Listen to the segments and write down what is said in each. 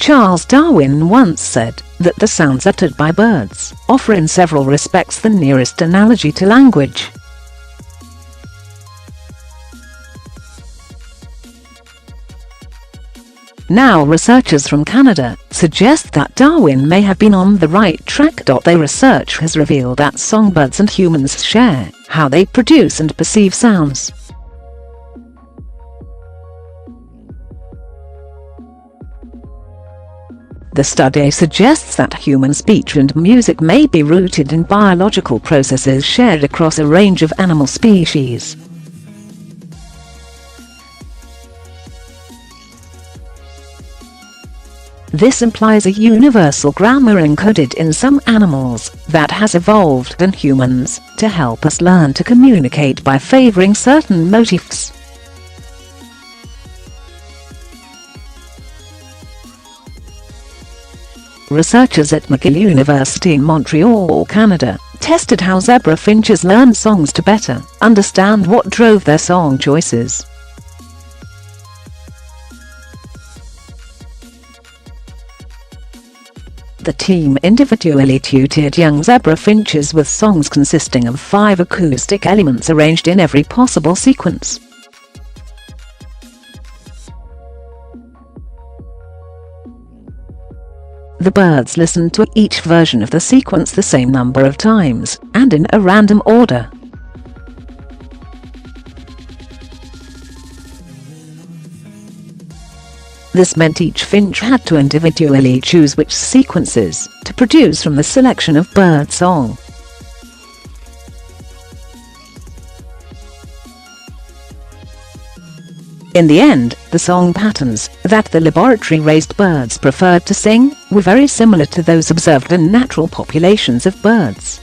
Charles Darwin once said that the sounds uttered by birds offer in several respects the nearest analogy to language. Now researchers from Canada suggest that Darwin may have been on the right track. Their research has revealed that songbirds and humans share how they produce and perceive sounds. The study suggests that human speech and music may be rooted in biological processes shared across a range of animal species. This implies a universal grammar encoded in some animals that has evolved in humans to help us learn to communicate by favouring certain motifs. Researchers at McGill University in Montreal, Canada, tested how zebra finches learn songs to better understand what drove their song choices. The team individually tutored young zebra finches with songs consisting of 5 acoustic elements arranged in every possible sequence. The birds listened to each version of the sequence the same number of times, and in a random order. This meant each finch had to individually choose which sequences to produce from the selection of bird song. In the end, the song patterns that the laboratory-raised birds preferred to sing were very similar to those observed in natural populations of birds.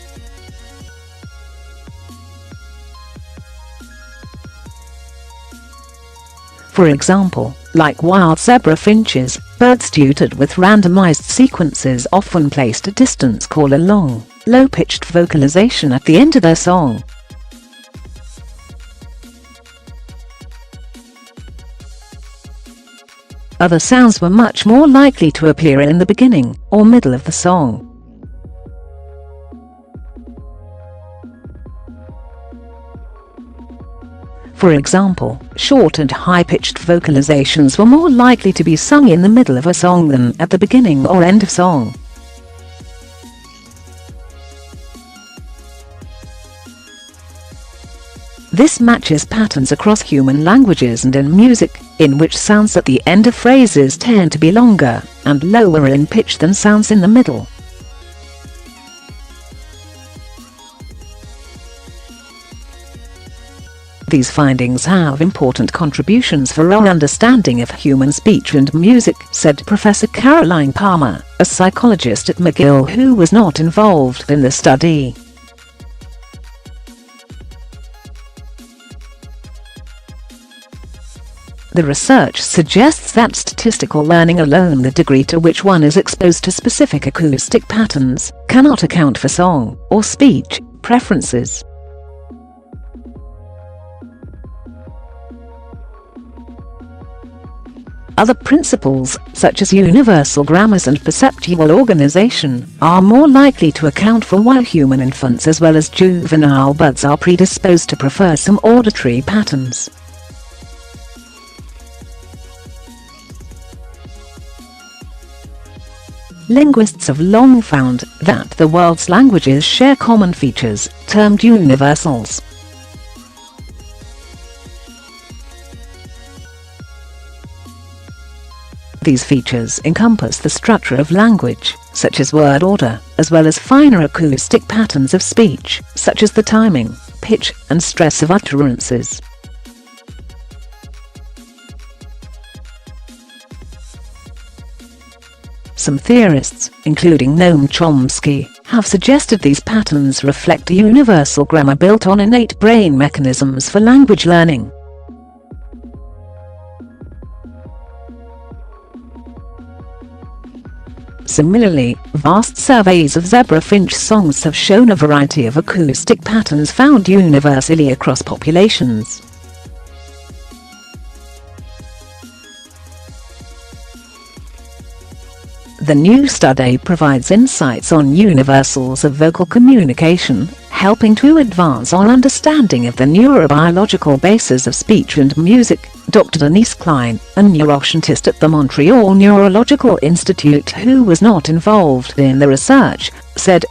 For example, like wild zebra finches, birds tutored with randomised sequences often placed a distance called a long, low-pitched vocalisation at the end of their song. Other sounds were much more likely to appear in the beginning or middle of the song. For example, short and high-pitched vocalisations were more likely to be sung in the middle of a song than at the beginning or end of song. This matches patterns across human languages and in music, in which sounds at the end of phrases tend to be longer and lower in pitch than sounds in the middle. These findings have important contributions for our understanding of human speech and music, said Professor Caroline Palmer, a psychologist at McGill who was not involved in the study. The research suggests that statistical learning alone, the degree to which one is exposed to specific acoustic patterns, cannot account for song or speech preferences. Other principles, such as universal grammars and perceptual organization, are more likely to account for why human infants as well as juvenile birds are predisposed to prefer some auditory patterns. Linguists have long found that the world's languages share common features, termed universals. These features encompass the structure of language, such as word order, as well as finer acoustic patterns of speech, such as the timing, pitch, and stress of utterances. Some theorists, including Noam Chomsky, have suggested these patterns reflect a universal grammar built on innate brain mechanisms for language learning. Similarly, vast surveys of zebra finch songs have shown a variety of acoustic patterns found universally across populations. The new study provides insights on universals of vocal communication, helping to advance our understanding of the neurobiological basis of speech and music. Dr. Denise Klein, a neuroscientist at the Montreal Neurological Institute who was not involved in the research, said,